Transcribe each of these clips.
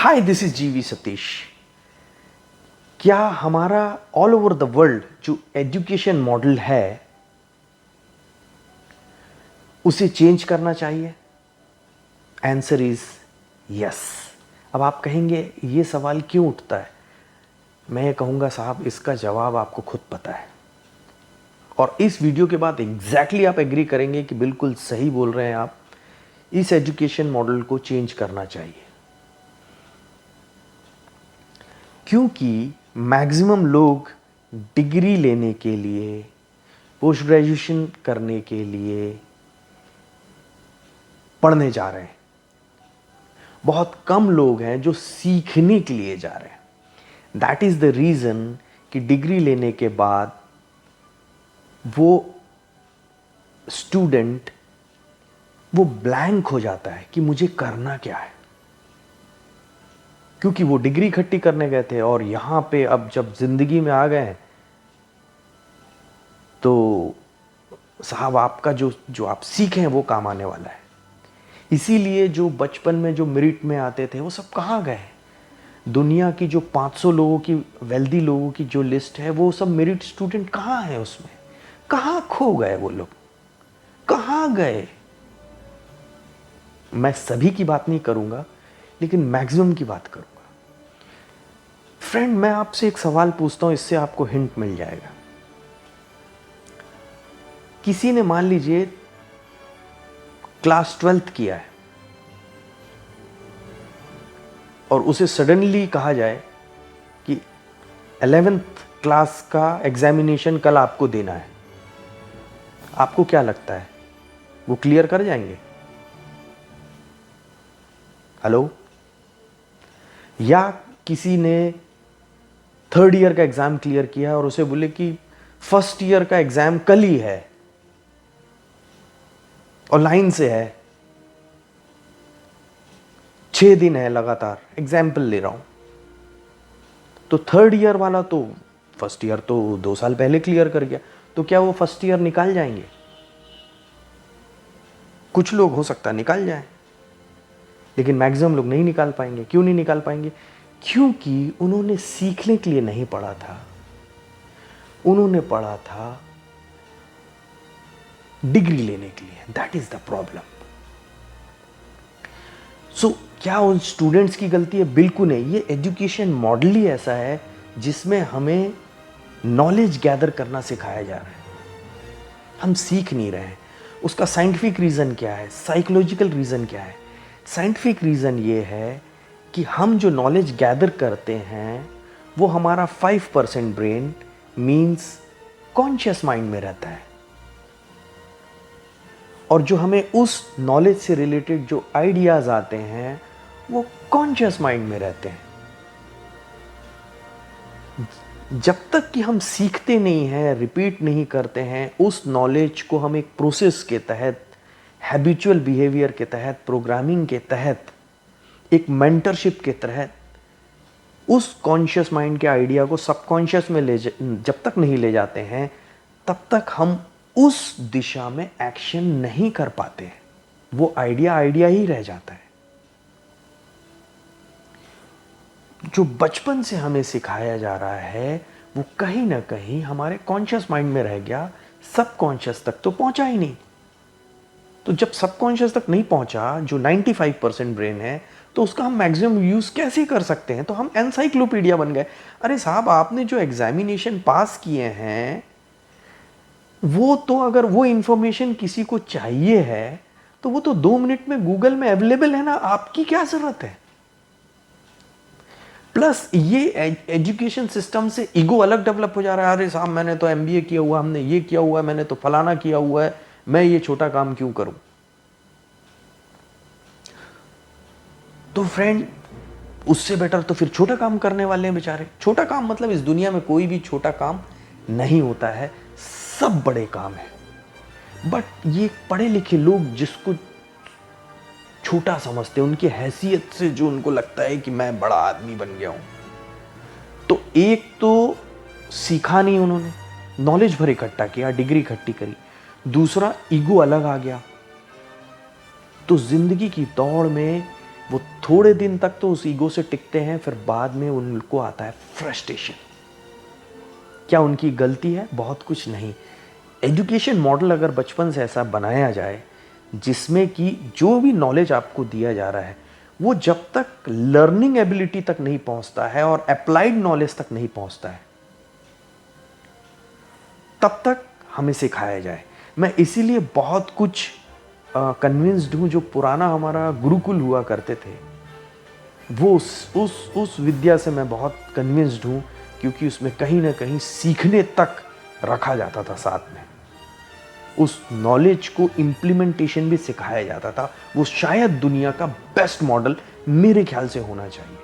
Hi, this is जीवी सतीश। क्या हमारा ऑल ओवर द वर्ल्ड जो एजुकेशन मॉडल है उसे चेंज करना चाहिए? Answer is yes. अब आप कहेंगे ये सवाल क्यों उठता है? मैं कहूंगा साहब, इसका जवाब आपको खुद पता है और इस वीडियो के बाद एग्जैक्टली आप एग्री करेंगे कि बिल्कुल सही बोल रहे हैं आप। इस एजुकेशन मॉडल को चेंज करना चाहिए क्योंकि मैक्सिमम लोग डिग्री लेने के लिए, पोस्ट ग्रेजुएशन करने के लिए पढ़ने जा रहे हैं। बहुत कम लोग हैं जो सीखने के लिए जा रहे हैं। दैट इज द रीजन कि डिग्री लेने के बाद वो स्टूडेंट वो ब्लैंक हो जाता है कि मुझे करना क्या है, क्योंकि वो डिग्री इकट्ठी करने गए थे और यहां पे अब जब जिंदगी में आ गए हैं तो साहब आपका जो आप सीखे हैं वो काम आने वाला है। इसीलिए जो बचपन में जो मेरिट में आते थे वो सब कहाँ गए? दुनिया की जो 500 लोगों की, वेल्दी लोगों की जो लिस्ट है, वो सब मेरिट स्टूडेंट कहाँ है? उसमें कहाँ खो गए वो लोग? कहाँ गए? मैं सभी की बात नहीं करूंगा लेकिन मैक्सिमम की बात करूंगा। फ्रेंड, मैं आपसे एक सवाल पूछता हूं, इससे आपको हिंट मिल जाएगा। किसी ने मान लीजिए क्लास 12th किया है और उसे सडनली कहा जाए कि 11th क्लास का एग्जामिनेशन कल आपको देना है, आपको क्या लगता है वो क्लियर कर जाएंगे? हेलो? या किसी ने 3rd ईयर का एग्जाम क्लियर किया और उसे बोले कि 1st ईयर का एग्जाम कल ही है और लाइन से है, 6 दिन है लगातार, एग्जाम्पल ले रहा हूं, तो 3rd ईयर वाला तो 1st ईयर तो 2 साल पहले क्लियर कर गया, तो क्या वो 1st ईयर निकाल जाएंगे? कुछ लोग हो सकता है निकाल जाए लेकिन मैक्सिमम लोग नहीं निकाल पाएंगे। क्यों नहीं निकाल पाएंगे? क्योंकि उन्होंने सीखने के लिए नहीं पढ़ा था, उन्होंने पढ़ा था डिग्री लेने के लिए। That is the problem. So क्या उन स्टूडेंट्स की गलती है? बिल्कुल नहीं। ये एजुकेशन मॉडल ही ऐसा है जिसमें हमें नॉलेज गैदर करना सिखाया जा रहा है, हम सीख नहीं रहे हैं। उसका साइंटिफिक रीजन क्या है, साइकोलॉजिकल रीजन क्या है? साइंटिफिक रीजन ये है कि हम जो नॉलेज गैदर करते हैं वो हमारा 5% ब्रेन मींस कॉन्शियस माइंड में रहता है और जो हमें उस नॉलेज से रिलेटेड जो आइडियाज आते हैं वो कॉन्शियस माइंड में रहते हैं। जब तक कि हम सीखते नहीं हैं, रिपीट नहीं करते हैं, उस नॉलेज को हम एक प्रोसेस के तहत, हैबिचुअल बिहेवियर के तहत, प्रोग्रामिंग के तहत, एक मेंटरशिप के तहत उस कॉन्शियस माइंड के आइडिया को सबकॉन्शियस में जब तक नहीं ले जाते हैं तब तक हम उस दिशा में एक्शन नहीं कर पाते। वो आइडिया ही रह जाता है। जो बचपन से हमें सिखाया जा रहा है वो कहीं ना कहीं हमारे कॉन्शियस माइंड में रह गया, सबकॉन्शियस तक तो पहुंचा ही नहीं। तो जब सबकॉन्शियस तक नहीं पहुंचा, जो 95% ब्रेन है, तो उसका हम मैक्सिमम यूज कैसे कर सकते हैं? तो हम एनसाइक्लोपीडिया बन गए। अरे साहब, आपने जो एग्जामिनेशन पास किए हैं वो तो अगर वो इंफॉर्मेशन किसी को चाहिए है तो वो तो 2 मिनट में गूगल में अवेलेबल है ना, आपकी क्या जरूरत है? प्लस ये एजुकेशन सिस्टम से ईगो अलग डेवलप हो जा रहा है। अरे साहब, मैंने तो एमबीए किया हुआ, हमने ये किया हुआ है, मैंने तो फलाना किया हुआ है, मैं ये छोटा काम क्यों करूं? तो फ्रेंड, उससे बेटर तो फिर छोटा काम करने वाले हैं बेचारे। छोटा काम मतलब इस दुनिया में कोई भी छोटा काम नहीं होता है, सब बड़े काम है। बट ये पढ़े लिखे लोग जिसको छोटा समझते हैं, उनकी हैसियत से जो उनको लगता है कि मैं बड़ा आदमी बन गया हूं, तो एक तो सीखा नहीं उन्होंने, नॉलेज भर इकट्ठा किया, डिग्री इकट्ठी करी। दूसरा, ईगो अलग आ गया, तो जिंदगी की दौड़ में वो थोड़े दिन तक तो उस ईगो से टिकते हैं, फिर बाद में उनको आता है फ्रस्ट्रेशन। क्या उनकी गलती है? बहुत कुछ नहीं। एजुकेशन मॉडल अगर बचपन से ऐसा बनाया जाए जिसमें कि जो भी नॉलेज आपको दिया जा रहा है वो जब तक लर्निंग एबिलिटी तक नहीं पहुंचता है और अप्लाइड नॉलेज तक नहीं पहुंचता है तब तक हमें सिखाया जाए। मैं इसीलिए बहुत कुछ कन्विंस्ड हूं, जो पुराना हमारा गुरुकुल हुआ करते थे वो उस विद्या से मैं बहुत कन्विंस्ड हूं, क्योंकि उसमें कहीं ना कहीं सीखने तक रखा जाता था, साथ में उस नॉलेज को इम्प्लीमेंटेशन भी सिखाया जाता था। वो शायद दुनिया का बेस्ट मॉडल मेरे ख्याल से होना चाहिए।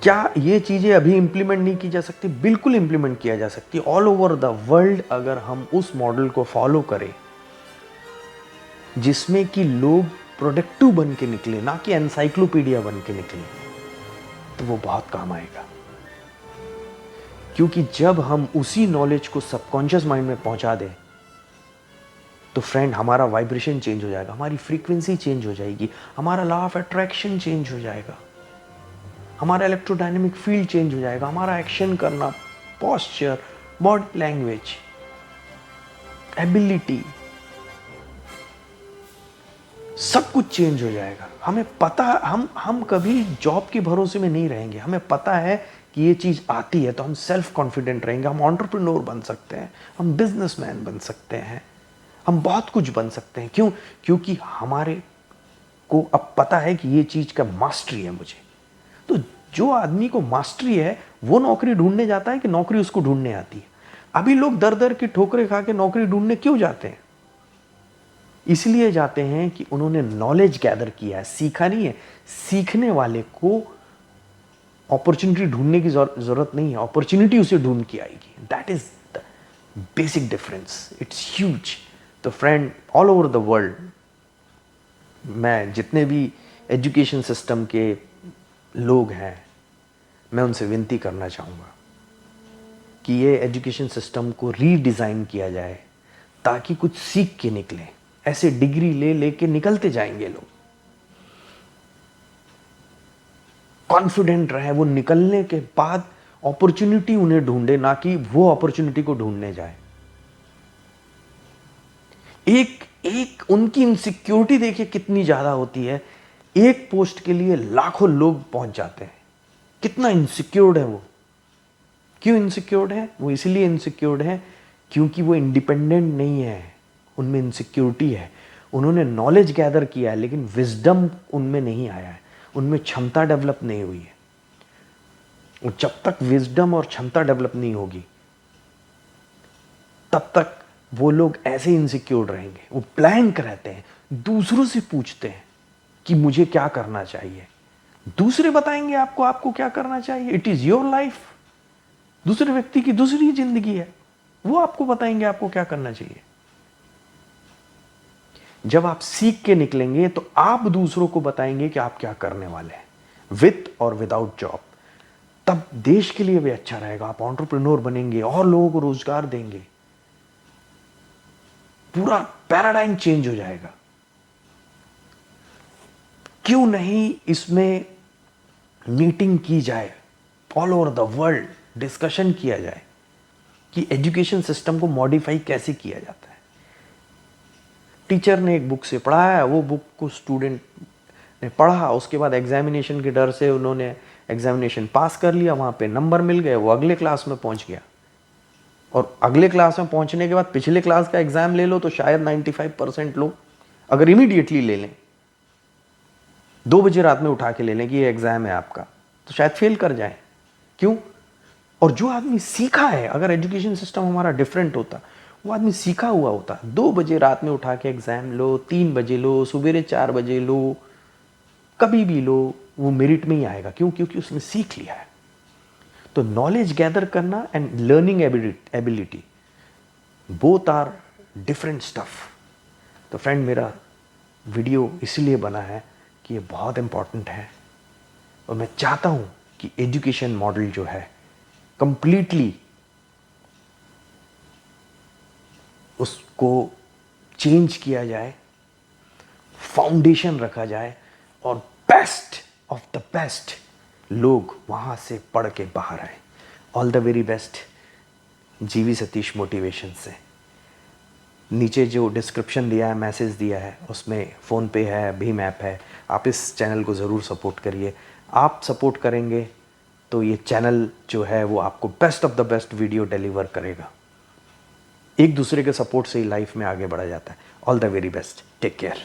क्या ये चीजें अभी इंप्लीमेंट नहीं की जा सकती? बिल्कुल इंप्लीमेंट किया जा सकती। ऑल ओवर द वर्ल्ड अगर हम उस मॉडल को फॉलो करें जिसमें कि लोग प्रोडक्टिव बन के निकले, ना कि एनसाइक्लोपीडिया बन के निकले, तो वो बहुत काम आएगा। क्योंकि जब हम उसी नॉलेज को सबकॉन्शियस माइंड में पहुंचा दें तो फ्रेंड हमारा वाइब्रेशन चेंज हो जाएगा, हमारी फ्रीक्वेंसी चेंज हो जाएगी, हमारा लॉ ऑफ अट्रैक्शन चेंज हो जाएगा, हमारा इलेक्ट्रोडायनेमिक फील्ड चेंज हो जाएगा, हमारा एक्शन करना, पोस्चर, बॉडी लैंग्वेज, एबिलिटी, सब कुछ चेंज हो जाएगा। हमें पता, हम कभी जॉब के भरोसे में नहीं रहेंगे। हमें पता है कि ये चीज आती है तो हम सेल्फ कॉन्फिडेंट रहेंगे, हम एंटरप्रेन्योर बन सकते हैं, हम बिजनेसमैन बन सकते हैं, हम बहुत कुछ बन सकते हैं। क्यों? क्योंकि हमारे को अब पता है कि ये चीज का मास्टरी है मुझे। तो जो आदमी को मास्टरी है वो नौकरी ढूंढने जाता है कि नौकरी उसको ढूंढने आती है? अभी लोग दर दर की ठोकरें खा के नौकरी ढूंढने क्यों जाते हैं? इसलिए जाते हैं कि उन्होंने नॉलेज गैदर किया है, सीखा नहीं है। सीखने वाले को अपॉर्चुनिटी ढूंढने की जरूरत नहीं है, अपॉर्चुनिटी उसे ढूंढ के आएगी। That is the basic difference, it's huge. तो friend, all over the world मैं जितने भी एजुकेशन सिस्टम के लोग हैं मैं उनसे विनती करना चाहूँगा कि ये एजुकेशन सिस्टम को रीडिज़ाइन किया जाए ताकि कुछ सीख के निकले। ऐसे डिग्री ले लेके निकलते जाएंगे लोग, कॉन्फिडेंट रहे, वो निकलने के बाद अपॉर्चुनिटी उन्हें ढूंढे, ना कि वो अपॉर्चुनिटी को ढूंढने जाए। एक एक उनकी इनसिक्योरिटी देखिए कितनी ज्यादा होती है। एक पोस्ट के लिए लाखों लोग पहुंच जाते हैं। कितना इनसिक्योर्ड है वो। क्यों इनसिक्योर्ड है? वो इसलिए इनसिक्योर्ड है क्योंकि वो इंडिपेंडेंट नहीं है, उनमें इनसिक्योरिटी है। उन्होंने नॉलेज गैदर किया है लेकिन विजडम उनमें नहीं आया है, उनमें क्षमता डेवलप नहीं हुई है। और जब तक विजडम और क्षमता डेवलप नहीं होगी तब तक वो लोग ऐसे इनसिक्योर रहेंगे। वो ब्लैंक रहते हैं, दूसरों से पूछते हैं कि मुझे क्या करना चाहिए। दूसरे बताएंगे आपको आपको क्या करना चाहिए। It is your life. दूसरे व्यक्ति की दूसरी जिंदगी है, वो आपको बताएंगे आपको क्या करना चाहिए। जब आप सीख के निकलेंगे तो आप दूसरों को बताएंगे कि आप क्या करने वाले हैं, विद और विदाउट जॉब। तब देश के लिए भी अच्छा रहेगा, आप एंटरप्रेन्योर बनेंगे और लोगों को रोजगार देंगे। पूरा पैराडाइम चेंज हो जाएगा। क्यों नहीं इसमें मीटिंग की जाए, all over the world discussion किया जाए कि एजुकेशन सिस्टम को मॉडिफाई कैसे किया जाता है। टीचर ने एक बुक से पढ़ाया, वो बुक को स्टूडेंट ने पढ़ा, उसके बाद एग्जामिनेशन के डर से उन्होंने एग्जामिनेशन पास कर लिया, वहाँ पे नंबर मिल गए, वो अगले क्लास में पहुँच गया। और अगले क्लास में पहुँचने के बाद पिछले क्लास का एग्जाम ले लो तो शायद 95% लोग अगर इमीडिएटली ले लें, 2 बजे रात में उठा के ले लें कि ये एग्जाम है आपका, तो शायद फेल कर जाए। क्यों? और जो आदमी सीखा है, अगर एजुकेशन सिस्टम हमारा डिफरेंट होता, वो आदमी सीखा हुआ होता, 2 बजे रात में उठा के एग्जाम लो, 3 बजे लो, सवेरे 4 बजे लो, कभी भी लो, वो मेरिट में ही आएगा। क्यों? क्योंकि उसने सीख लिया है। तो नॉलेज गैदर करना and learning ability, both are different stuff. तो फ्रेंड, मेरा वीडियो इसलिए बना है कि ये बहुत इंपॉर्टेंट है और मैं चाहता हूं कि एजुकेशन मॉडल जो है कंप्लीटली उसको चेंज किया जाए फाउंडेशन रखा जाए और बेस्ट ऑफ द बेस्ट लोग वहाँ से पढ़ के बाहर आए। All the very best. जीवी सतीश मोटिवेशन से। नीचे जो डिस्क्रिप्शन दिया है, मैसेज दिया है, उसमें फ़ोनपे है, भीम ऐप है। आप इस चैनल को ज़रूर सपोर्ट करिए। आप सपोर्ट करेंगे तो ये चैनल जो है वो आपको best of the best video deliver करेगा। एक दूसरे के सपोर्ट से ही लाइफ में आगे बढ़ा जाता है। All the very best. Take care.